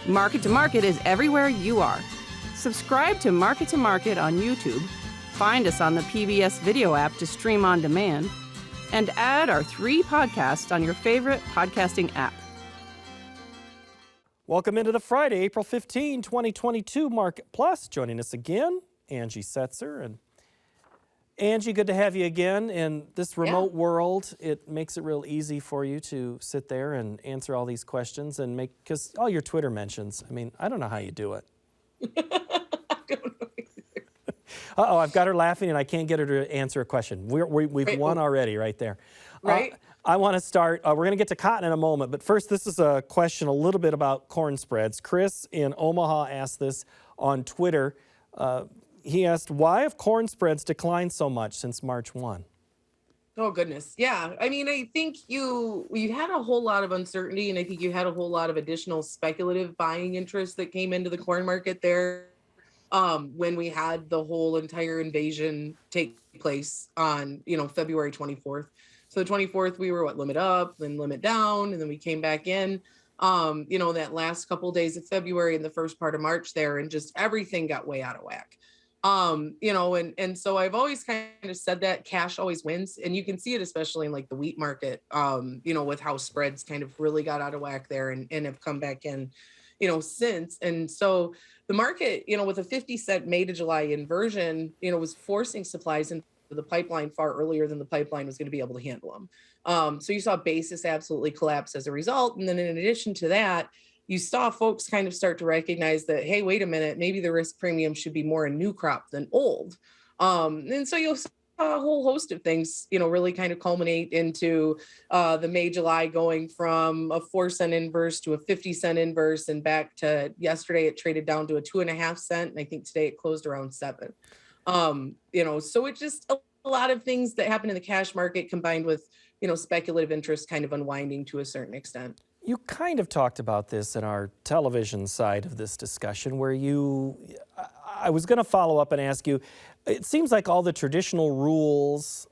Market to Market is everywhere you are. Subscribe to Market on YouTube, find us on the PBS video app to stream on demand, and add our 3 podcasts on your favorite podcasting app. Welcome into the Friday, April 15, 2022 Market Plus. Joining us again, Angie Setzer. And Angie, good to have you again. In this remote world, it makes it real easy for you to sit there and answer all these questions and because all your Twitter mentions, I mean, I don't know how you do it. I don't know either. Uh-oh, I've got her laughing and I can't get her to answer a question. We've won already right there. Right. I want to start, we're going to get to cotton in a moment, but first this is a question a little bit about corn spreads. Chris in Omaha asked this on Twitter. He asked, why have corn spreads declined so much since March 1? Oh, goodness. Yeah. I mean, I think you had a whole lot of uncertainty, and I think you had a whole lot of additional speculative buying interest that came into the corn market there when we had the whole entire invasion take place on, February 24th. So the 24th, we were limit up, then limit down, and then we came back in, that last couple of days of February and the first part of March there, and just everything got way out of whack. And so I've always kind of said that cash always wins, and you can see it especially in like the wheat market, with how spreads kind of really got out of whack there and have come back in, since. And so the market, with a 50-cent May to July inversion, was forcing supplies into the pipeline far earlier than the pipeline was going to be able to handle them. So you saw basis absolutely collapse as a result. And then in addition to that, you saw folks kind of start to recognize that, hey, wait a minute, maybe the risk premium should be more in new crop than old. And so you'll see a whole host of things, really kind of culminate into the May, July going from a 4-cent inverse to a 50-cent inverse, and back to yesterday, it traded down to a 2.5 cent. And I think today it closed around 7. So it's just a lot of things that happen in the cash market combined with, speculative interest kind of unwinding to a certain extent. You kind of talked about this in our television side of this discussion where I was going to follow up and ask you, it seems like all the traditional rules,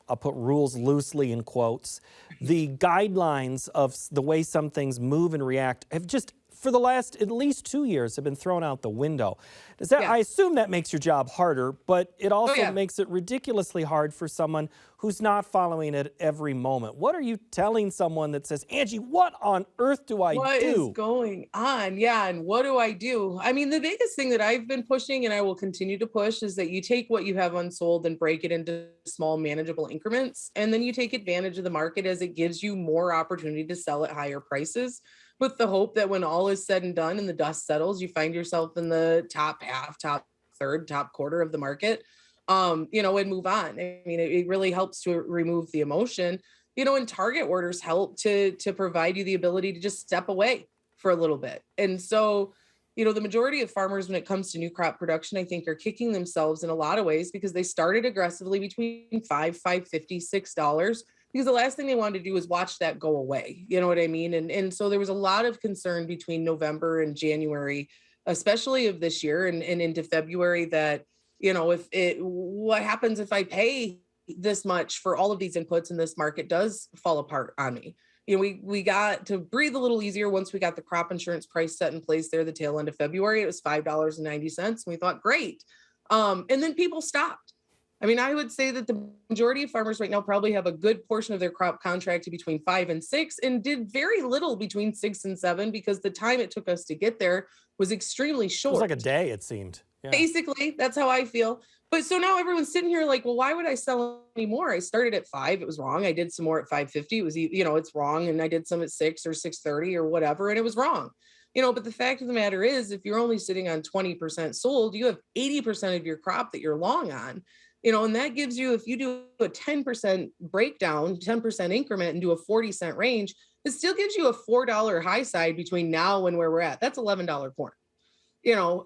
I'll put rules loosely in quotes, the guidelines of the way some things move and react have just, for the last at least 2 years, have been thrown out the window. Does that? Yeah. I assume that makes your job harder, but it also makes it ridiculously hard for someone who's not following it every moment. What are you telling someone that says, Angie, what on earth do I do? What is going on? Yeah, and what do I do? I mean, the biggest thing that I've been pushing, and I will continue to push, is that you take what you have unsold and break it into small, manageable increments, and then you take advantage of the market as it gives you more opportunity to sell at higher prices, with the hope that when all is said and done and the dust settles, you find yourself in the top half, top third, top quarter of the market, and move on. I mean, it really helps to remove the emotion, and target orders help to provide you the ability to just step away for a little bit. And so, the majority of farmers, when it comes to new crop production, I think are kicking themselves in a lot of ways because they started aggressively between $5.50, $6. Because the last thing they wanted to do was watch that go away. You know what I mean? And so there was a lot of concern between November and January, especially of this year and into February, that, what happens if I pay this much for all of these inputs and this market does fall apart on me? We got to breathe a little easier once we got the crop insurance price set in place there, the tail end of February. It was $5.90. And we thought, great. And then people stopped. I mean, I would say that the majority of farmers right now probably have a good portion of their crop contracted between 5 and 6 and did very little between 6 and 7 because the time it took us to get there was extremely short. It was like a day, it seemed. Yeah. Basically, that's how I feel. But so now everyone's sitting here like, well, why would I sell anymore? I started at 5. It was wrong. I did some more at 5.50. It was, it's wrong. And I did some at 6 or 6.30 or whatever. And it was wrong. But the fact of the matter is, if you're only sitting on 20% sold, you have 80% of your crop that you're long on. And that gives you, if you do a 10% breakdown, 10% increment and do a 40-cent range, it still gives you a $4 high side between now and where we're at. That's $11 corn,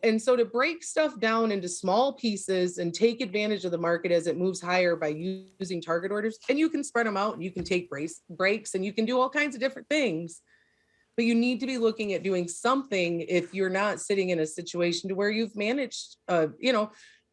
and so to break stuff down into small pieces and take advantage of the market as it moves higher by using target orders, and you can spread them out and you can take breaks and you can do all kinds of different things. But you need to be looking at doing something if you're not sitting in a situation to where you've managed,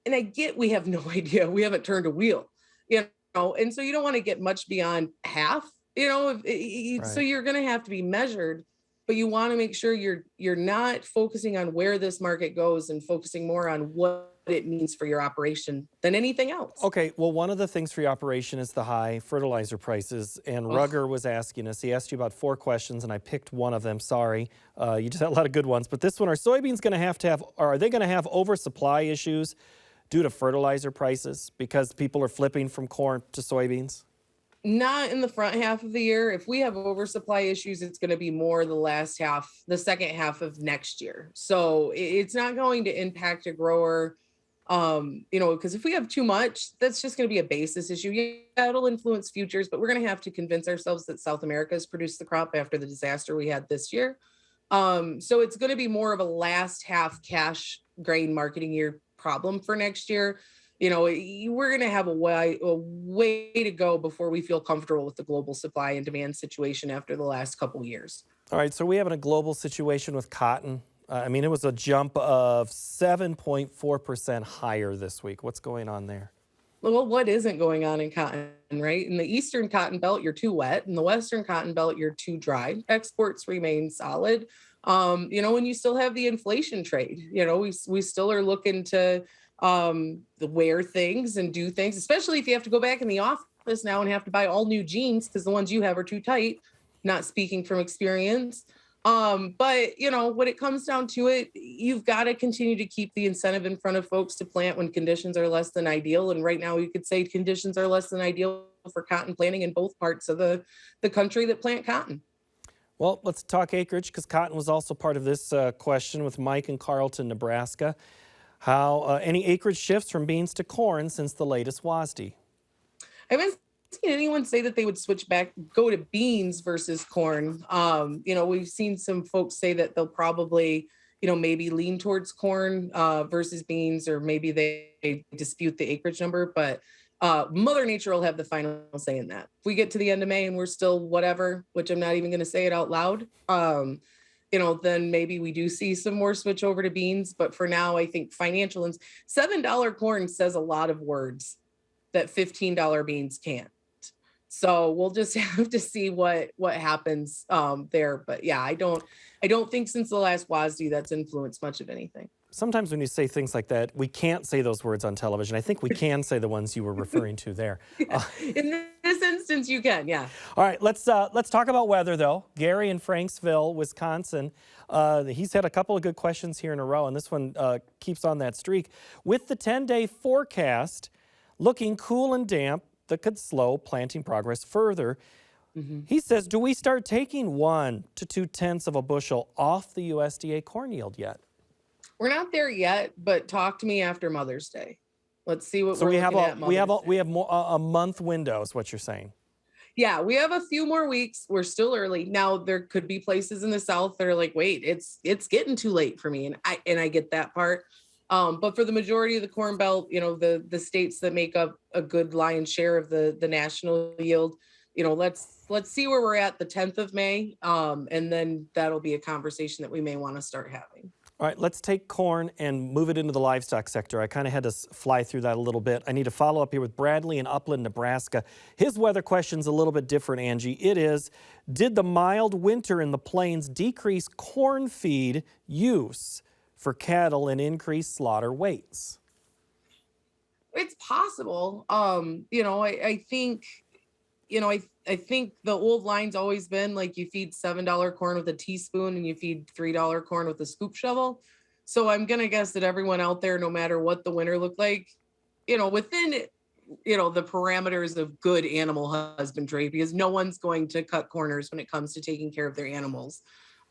and I get we have no idea. We haven't turned a wheel, and so you don't want to get much beyond half, right. So you're going to have to be measured. but you want to make sure you're not focusing on where this market goes and focusing more on what it means for your operation than anything else. Okay, well, one of the things for your operation is the high fertilizer prices, and Rugger was asking us, he asked you about 4 questions, and I picked one of them, sorry. You just had a lot of good ones, but this one, are soybeans going to have, or are they going to have oversupply issues due to fertilizer prices because people are flipping from corn to soybeans? Not in the front half of the year. If we have oversupply issues, it's going to be more the second half of next year. So it's not going to impact a grower. Because if we have too much, that's just going to be a basis issue. Yeah, it'll influence futures, but we're going to have to convince ourselves that South America has produced the crop after the disaster we had this year. So it's going to be more of a last half cash grain marketing year problem for next year. We're going to have a way to go before we feel comfortable with the global supply and demand situation after the last couple years. All right, so we have a global situation with cotton. It was a jump of 7.4% higher this week. What's going on there? Well, what isn't going on in cotton, right? In the Eastern Cotton Belt, you're too wet. In the Western Cotton Belt, you're too dry. Exports remain solid. And you still have the inflation trade. We still are looking to wear things and do things, especially if you have to go back in the office now and have to buy all new jeans because the ones you have are too tight. Not speaking from experience. But when it comes down to it, you've got to continue to keep the incentive in front of folks to plant when conditions are less than ideal. And right now you could say conditions are less than ideal for cotton planting in both parts of the country that plant cotton. Well, let's talk acreage because cotton was also part of this question with Mike in Carlton, Nebraska. How any acreage shifts from beans to corn since the latest WASDE? I haven't seen anyone say that they would go to beans versus corn. We've seen some folks say that they'll probably, maybe lean towards corn versus beans, or maybe they dispute the acreage number, but Mother Nature will have the final say in that. If we get to the end of May and we're still whatever, which I'm not even going to say it out loud, then maybe we do see some more switch over to beans. But for now, I think financial and $7 corn says a lot of words that $15 beans can't. So we'll just have to see what happens there. But yeah, I don't think since the last WASDE that's influenced much of anything. Sometimes when you say things like that, we can't say those words on television. I think we can say the ones you were referring to there. In this instance, you can, yeah. All right, let's talk about weather, though. Gary in Franksville, Wisconsin, he's had a couple of good questions here in a row, and this one keeps on that streak. With the 10-day forecast looking cool and damp, that could slow planting progress further. Mm-hmm. He says, do we start taking 1 to 2/10 of a bushel off the USDA corn yield yet? We're not there yet, but talk to me after Mother's Day. Let's see what we're looking at. We have a month window is what you're saying. Yeah, we have a few more weeks. We're still early. Now there could be places in the South that are like, wait, it's getting too late for me. And I get that part. But for the majority of the Corn Belt, the states that make up a good lion's share of the national yield, let's see where we're at the 10th of May. And then that'll be a conversation that we may want to start having. All right, let's take corn and move it into the livestock sector. I kind of had to fly through that a little bit. I need to follow up here with Bradley in Upland, Nebraska. His weather question's a little bit different, Angie. It is, did the mild winter in the plains decrease corn feed use for cattle and increase slaughter weights? It's possible. I think the old line's always been like you feed $7 corn with a teaspoon and you feed $3 corn with a scoop shovel. So I'm going to guess that everyone out there, no matter what the winter looked like, within, the parameters of good animal husbandry, because no one's going to cut corners when it comes to taking care of their animals.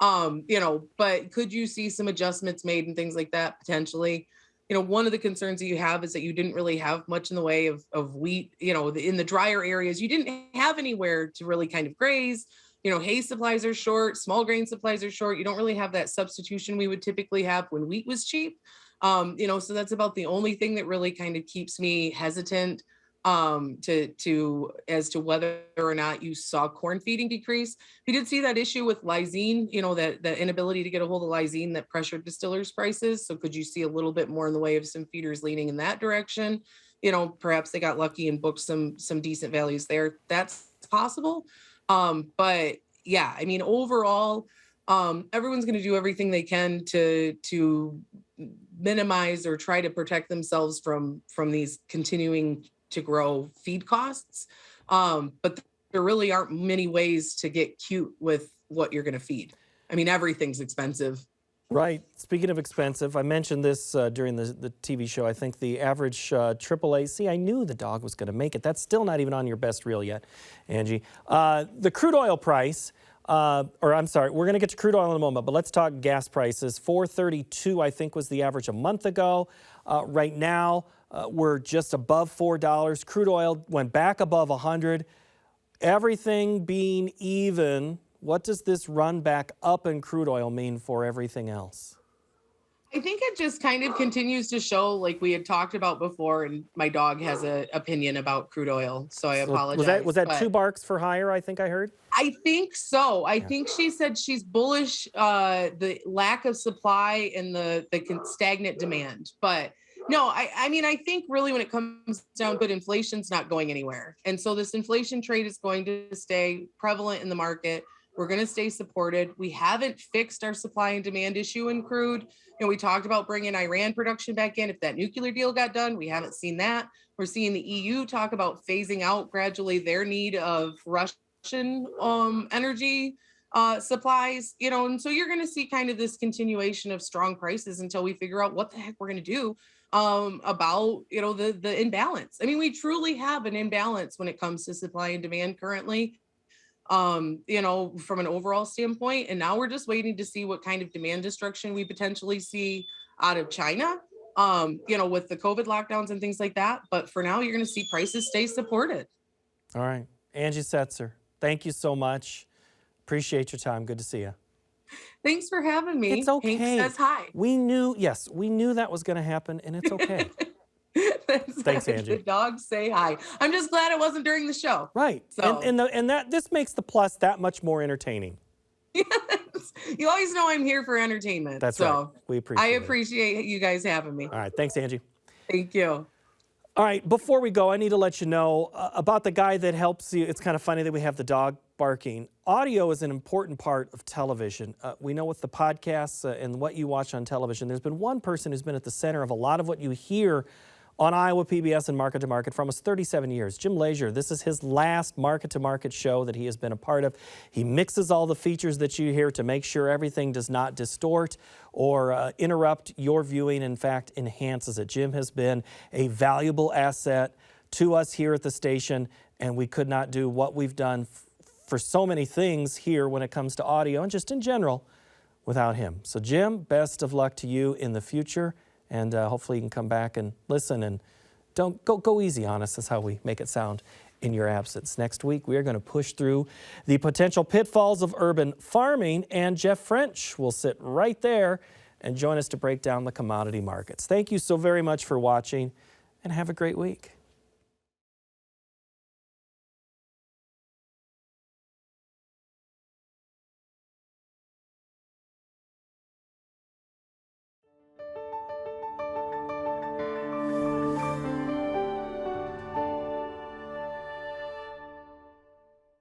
But could you see some adjustments made and things like that potentially? One of the concerns that you have is that you didn't really have much in the way of wheat, in the drier areas, you didn't have anywhere to really kind of graze, hay supplies are short, small grain supplies are short. You don't really have that substitution we would typically have when wheat was cheap. So that's about the only thing that really kind of keeps me hesitant as to whether or not you saw corn feeding decrease. We did see that issue with lysine, that the inability to get a hold of lysine that pressured distillers' prices. So could you see a little bit more in the way of some feeders leaning in that direction? Perhaps they got lucky and booked some decent values there. That's possible. But yeah, overall, Everyone's going to do everything they can to minimize or try to protect themselves from these continuing to grow feed costs. But there really aren't many ways to get cute with what you're going to feed. I mean, everything's expensive. Right. Speaking of expensive, I mentioned this during the TV show. I think the average AAA, see, I knew the dog was going to make it. That's still not even on your best reel yet, Angie. The crude oil price, or I'm sorry, we're going to get to crude oil in a moment, but let's talk gas prices. $4.32, I think, was the average a month ago. Right now, we're just above $4. Crude oil went back above 100. Everything being even, what does this run back up in crude oil mean for everything else? I think it just kind of continues to show, like we had talked about before, and my dog has an opinion about crude oil, so I apologize. Was that 2 barks for higher, I think I heard? I think so. I think she said she's bullish the lack of supply and the stagnant demand. But no, I mean, I think really when it comes down to it, inflation's not going anywhere. And so this inflation trade is going to stay prevalent in the market. We're going to stay supported. We haven't fixed our supply and demand issue in crude. We talked about bringing Iran production back in. If that nuclear deal got done, we haven't seen that. We're seeing the EU talk about phasing out gradually their need of Russian energy supplies, and so you're going to see kind of this continuation of strong prices until we figure out what the heck we're going to do about, the imbalance. I mean, we truly have an imbalance when it comes to supply and demand currently. From an overall standpoint. And now we're just waiting to see what kind of demand destruction we potentially see out of China, with the COVID lockdowns and things like that. But for now, you're going to see prices stay supported. All right. Angie Setzer, thank you so much. Appreciate your time. Good to see you. Thanks for having me. It's okay. Hank says hi. We knew that was going to happen, and it's okay. Thanks, Angie. The dogs say hi. I'm just glad it wasn't during the show. Right. So. And this makes the plus that much more entertaining. Yes. You always know I'm here for entertainment. That's right. We appreciate you guys having me. All right. Thanks, Angie. Thank you. All right. Before we go, I need to let you know about the guy that helps you. It's kind of funny that we have the dog barking. Audio is an important part of television. We know with the podcasts and what you watch on television, there's been one person who's been at the center of a lot of what you hear on Iowa PBS and Market to Market for almost 37 years. Jim Leisure, this is his last Market to Market show that he has been a part of. He mixes all the features that you hear to make sure everything does not distort or interrupt your viewing, in fact, enhances it. Jim has been a valuable asset to us here at the station, and we could not do what we've done for so many things here when it comes to audio and just in general without him. So Jim, best of luck to you in the future. And hopefully you can come back and listen, and don't go easy on us is how we make it sound in your absence. Next week, we are going to push through the potential pitfalls of urban farming, and Jeff French will sit right there and join us to break down the commodity markets. Thank you so very much for watching, and have a great week.